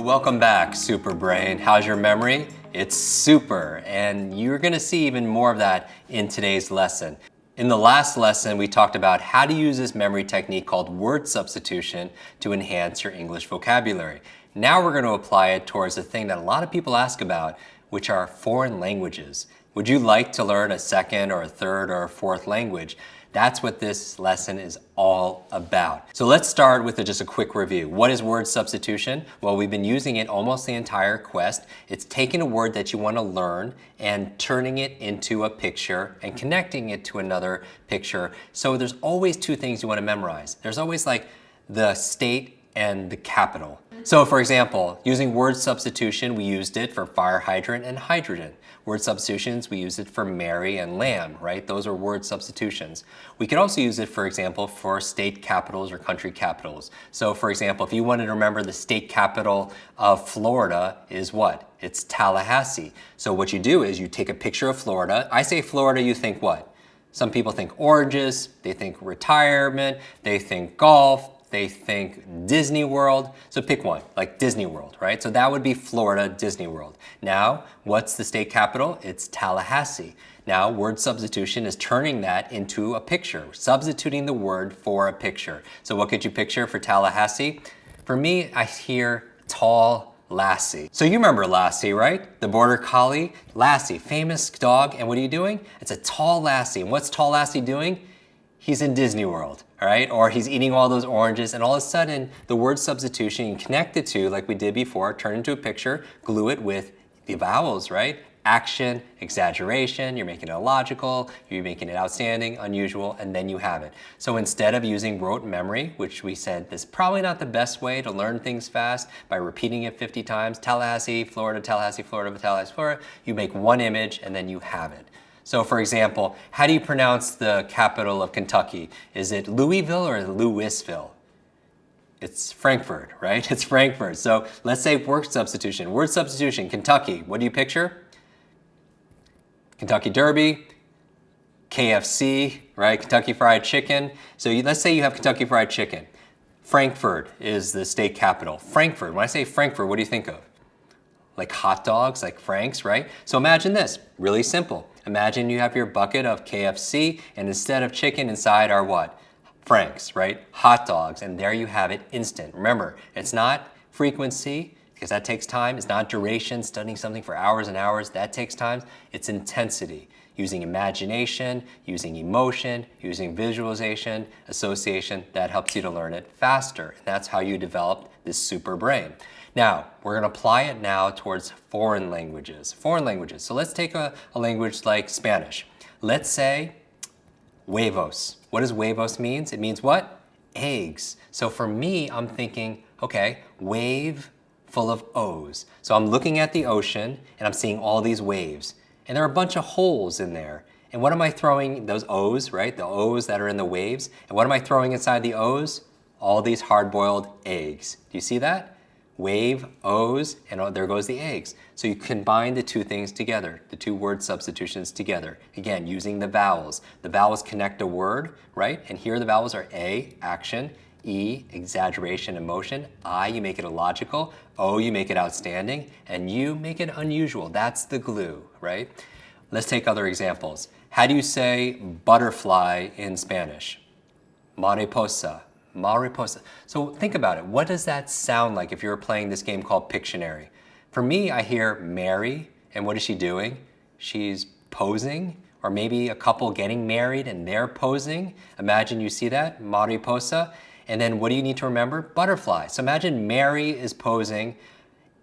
Welcome back, Super Brain. How's your memory? It's super, and you're gonna see even more of that in today's lesson. In the last lesson, we talked about how to use this memory technique called word substitution to enhance your English vocabulary. Now we're gonna apply it towards the thing that a lot of people ask about, which are foreign languages. Would you like to learn a second or a third or a fourth language? That's what this lesson is all about. So let's start with just a quick review. What is word substitution? Well, we've been using it almost the entire quest. It's taking a word that you want to learn and turning it into a picture and connecting it to another picture. So there's always two things you want to memorize. There's always like the state and the capital. So for example, using word substitution, we used it for fire hydrant and hydrogen. Word substitutions, we used it for Mary and lamb, right? Those are word substitutions. We could also use it, for example, for state capitals or country capitals. So for example, if you wanted to remember the state capital of Florida is what? It's Tallahassee. So what you do is you take a picture of Florida. I say Florida, you think what? Some people think oranges, they think retirement, they think golf, they think Disney World. So pick one, like Disney World, right? So that would be Florida, Disney World. Now, what's the state capital? It's Tallahassee. Now, word substitution is turning that into a picture, substituting the word for a picture. So what could you picture for Tallahassee? For me, I hear tall Lassie. So you remember Lassie, right? The border collie, Lassie, famous dog. And what are you doing? It's a tall Lassie. And what's tall Lassie doing? He's in Disney World, all right? Or he's eating all those oranges, and all of a sudden, the word substitution, you connect it to, like we did before, turn into a picture, glue it with the vowels, right? Action, exaggeration, you're making it illogical, you're making it outstanding, unusual, and then you have it. So instead of using rote memory, which we said is probably not the best way to learn things fast by repeating it 50 times, Tallahassee, Florida, Tallahassee, Florida, Tallahassee, Florida, you make one image and then you have it. So for example, how do you pronounce the capital of Kentucky? Is it Louisville or Louisville? It's Frankfurt, right? It's Frankfurt. So let's say word substitution. Word substitution, Kentucky. What do you picture? Kentucky Derby, KFC, right? Kentucky Fried Chicken. So let's say you have Kentucky Fried Chicken. Frankfurt is the state capital. Frankfurt, when I say Frankfurt, what do you think of? Like hot dogs, like Frank's, right? So imagine this, really simple. Imagine you have your bucket of KFC, and instead of chicken inside are what? Frank's, right? Hot dogs, and there you have it, instant. Remember, it's not frequency, because that takes time. It's not duration, studying something for hours and hours. That takes time. It's intensity, using imagination, using emotion, using visualization, association. That helps you to learn it faster. And that's how you develop this super brain. Now, we're going to apply it now towards foreign languages. Foreign languages. So let's take a language like Spanish. Let's say huevos. What does huevos mean? It means what? Eggs. So for me, I'm thinking, okay, wave full of O's. So I'm looking at the ocean and I'm seeing all these waves. And there are a bunch of holes in there. And what am I throwing? Those O's, right? The O's that are in the waves. And what am I throwing inside the O's? All these hard-boiled eggs. Do you see that? Wave, O's, and there goes the eggs. So you combine the two things together, the two word substitutions together. Again, using the vowels. The vowels connect a word, right? And here the vowels are A, action, E, exaggeration, emotion, I, you make it illogical, O, you make it outstanding, and U, make it unusual. That's the glue, right? Let's take other examples. How do you say butterfly in Spanish? Mariposa. Mariposa. So think about it. What does that sound like if you were playing this game called Pictionary? For me, I hear Mary, and what is she doing? She's posing, or maybe a couple getting married and they're posing. Imagine you see that, mariposa. And then what do you need to remember? Butterfly. So imagine Mary is posing,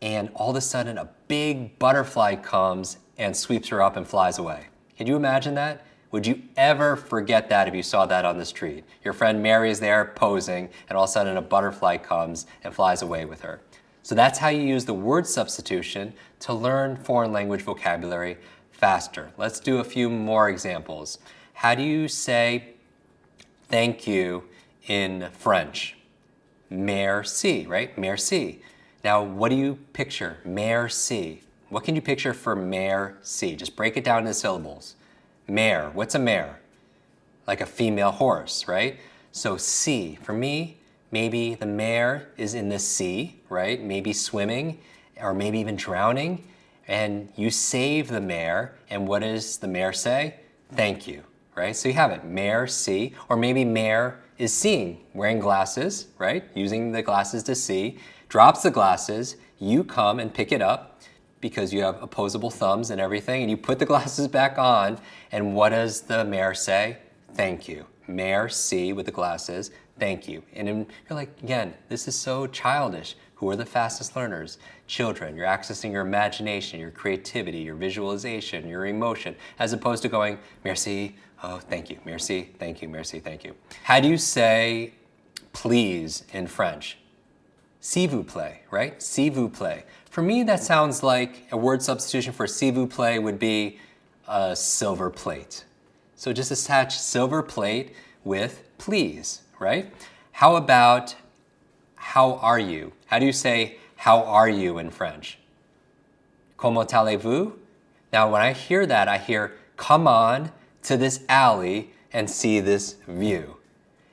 and all of a sudden a big butterfly comes and sweeps her up and flies away. Can you imagine that? Would you ever forget that if you saw that on the street? Your friend Mary is there posing, and all of a sudden a butterfly comes and flies away with her. So that's how you use the word substitution to learn foreign language vocabulary faster. Let's do a few more examples. How do you say thank you in French? Merci, right? Merci. Now, what do you picture? Merci. What can you picture for merci? Just break it down into syllables. Mare. What's a mare? Like a female horse, right? So C, for me, Maybe the mare is in the sea, right? Maybe swimming or maybe even drowning. And you save the mare. And what does the mare say? Thank you, right? So you have it, mare, see. Or maybe mare is seeing, wearing glasses, right? Using the glasses to see, drops the glasses. You come and pick it up because you have opposable thumbs and everything. And you put the glasses back on. And what does the mare say? Thank you. Mare, see with the glasses. Thank you. And then you're like, again, this is so childish. Who are the fastest learners? Children. You're accessing your imagination, your creativity, your visualization, your emotion, as opposed to going, merci, oh, thank you, merci, thank you, merci, thank you. How do you say please in French? S'il vous plaît, right? S'il vous plaît. For me, that sounds like a word substitution for s'il vous plaît would be a silver plate. So just attach silver plate with please, right? How about how are you? How do you say how are you in French? Comment allez-vous? Now when I hear that, I hear come on to this alley and see this view.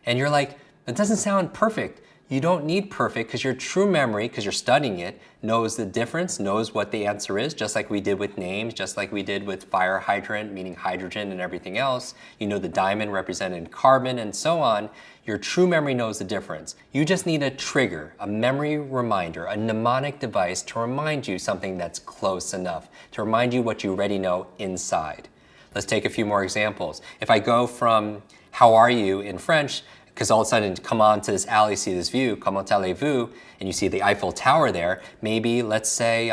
And you're like, that doesn't sound perfect. You don't need perfect because your true memory, because you're studying it, knows the difference, knows what the answer is, just like we did with names, just like we did with fire hydrant, meaning hydrogen and everything else. You know the diamond represented carbon and so on. Your true memory knows the difference. You just need a trigger, a memory reminder, a mnemonic device to remind you something that's close enough, to remind you what you already know inside. Let's take a few more examples. If I go from how are you in French, because all of a sudden come on to this alley, see this view, comment allez-vous, and you see the Eiffel Tower there, maybe let's say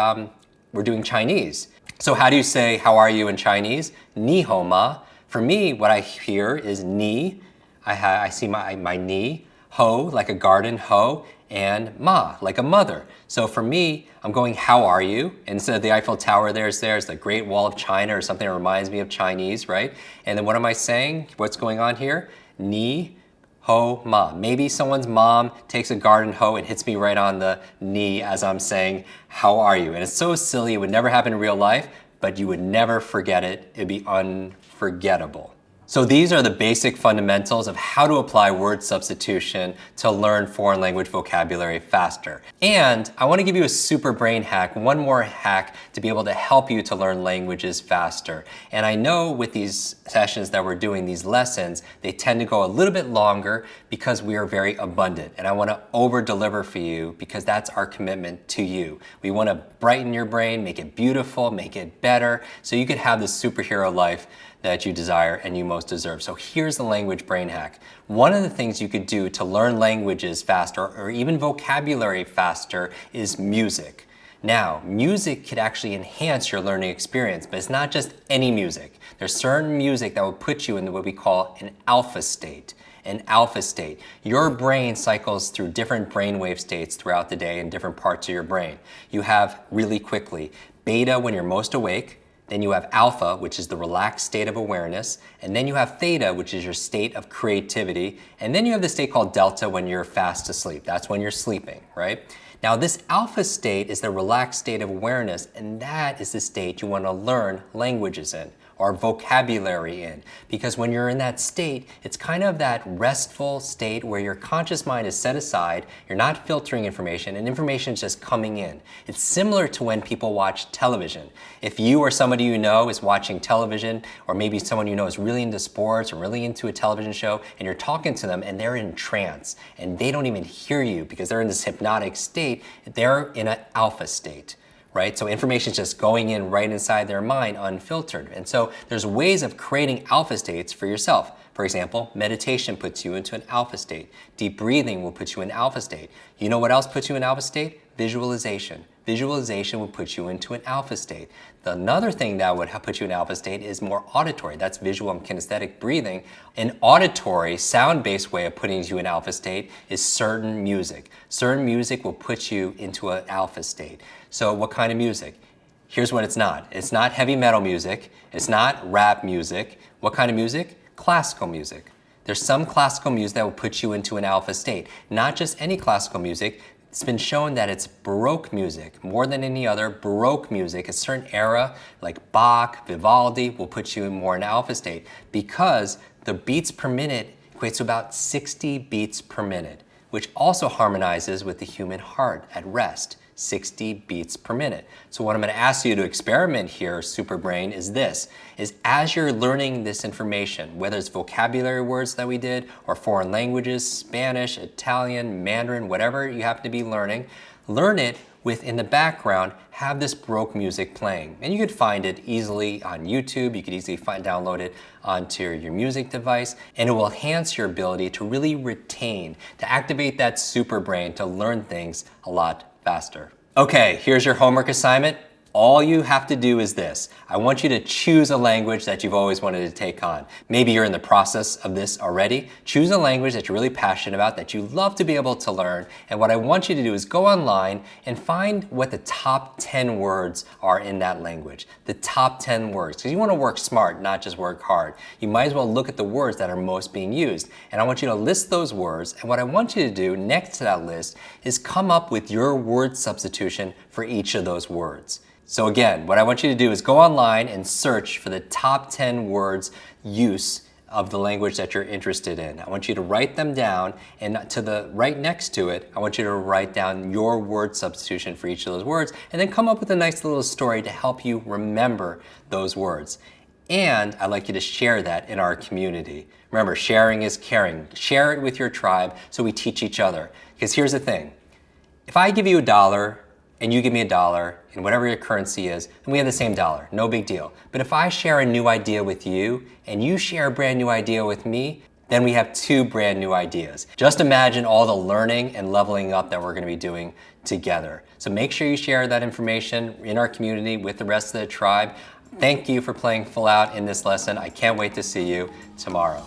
we're doing Chinese. So how do you say how are you in Chinese? Ni hao ma. For me, what I hear is ni, I see my knee, ho, like a garden hoe, and ma, like a mother. So for me, I'm going, how are you? Instead of the Eiffel Tower, there's the Great Wall of China or something that reminds me of Chinese, right? And then what am I saying? What's going on here? Ni, ho, ma. Maybe someone's mom takes a garden hoe and hits me right on the knee as I'm saying, how are you? And it's so silly, it would never happen in real life, but you would never forget it. It'd be unforgettable. So these are the basic fundamentals of how to apply word substitution to learn foreign language vocabulary faster. And I want to give you a super brain hack, one more hack to be able to help you to learn languages faster. And I know with these sessions that we're doing, these lessons, they tend to go a little bit longer because we are very abundant. And I want to over-deliver for you because that's our commitment to you. We want to brighten your brain, make it beautiful, make it better, so you can have the superhero life that you desire and you most deserve. So here's the language brain hack. One of the things you could do to learn languages faster or even vocabulary faster is music. Now, music could actually enhance your learning experience, but it's not just any music. There's certain music that will put you in what we call an alpha state. An alpha state. Your brain cycles through different brainwave states throughout the day in different parts of your brain. You have really quickly beta when you're most awake, then you have alpha, which is the relaxed state of awareness, and then you have theta, which is your state of creativity, and then you have the state called delta when you're fast asleep. That's when you're sleeping, right? Now this alpha state is the relaxed state of awareness, and that is the state you want to learn languages in, or vocabulary in. Because when you're in that state, it's kind of that restful state where your conscious mind is set aside, you're not filtering information, and information is just coming in. It's similar to when people watch television. If you or somebody you know is watching television, or maybe someone you know is really into sports or really into a television show, and you're talking to them and they're in trance, and they don't even hear you because they're in this hypnotic state, they're in an alpha state. Right? So information is just going in right inside their mind unfiltered. And so there's ways of creating alpha states for yourself. For example, meditation puts you into an alpha state. Deep breathing will put you in alpha state. You know what else puts you in alpha state? Visualization. Visualization will put you into an alpha state. Another thing that would put you in alpha state is more auditory. That's visual and kinesthetic breathing. An auditory, sound-based way of putting you in alpha state is certain music. Certain music will put you into an alpha state. So what kind of music? Here's what it's not. It's not heavy metal music. It's not rap music. What kind of music? Classical music. There's some classical music that will put you into an alpha state. Not just any classical music. It's been shown that it's Baroque music, more than any other. Baroque music, a certain era like Bach, Vivaldi, will put you in more in alpha state because the beats per minute equates to about 60 beats per minute. which also harmonizes with the human heart at rest, 60 beats per minute. So what I'm going to ask you to experiment here, Superbrain, is this, is as you're learning this information, whether it's vocabulary words that we did, or foreign languages, Spanish, Italian, Mandarin, whatever you happen to be learning, learn it with, in the background, have this Baroque music playing. And you could find it easily on YouTube. You could easily download it onto your music device, and it will enhance your ability to really retain, to activate that super brain to learn things a lot faster. Okay, here's your homework assignment. All you have to do is this. I want you to choose a language that you've always wanted to take on. Maybe you're in the process of this already. Choose a language that you're really passionate about, that you love to be able to learn. And what I want you to do is go online and find what the top 10 words are in that language. The top 10 words, because you want to work smart, not just work hard. You might as well look at the words that are most being used. And I want you to list those words. And what I want you to do next to that list is come up with your word substitution for each of those words. So again, what I want you to do is go online and search for the top 10 words use of the language that you're interested in. I want you to write them down, and to the right next to it, I want you to write down your word substitution for each of those words, and then come up with a nice little story to help you remember those words. And I'd like you to share that in our community. Remember, sharing is caring. Share it with your tribe so we teach each other. Because here's the thing. If I give you $1, and you give me $1 in whatever your currency is, and we have the same dollar, no big deal. But if I share a new idea with you, and you share a brand new idea with me, then we have 2 brand new ideas. Just imagine all the learning and leveling up that we're gonna be doing together. So make sure you share that information in our community with the rest of the tribe. Thank you for playing full out in this lesson. I can't wait to see you tomorrow.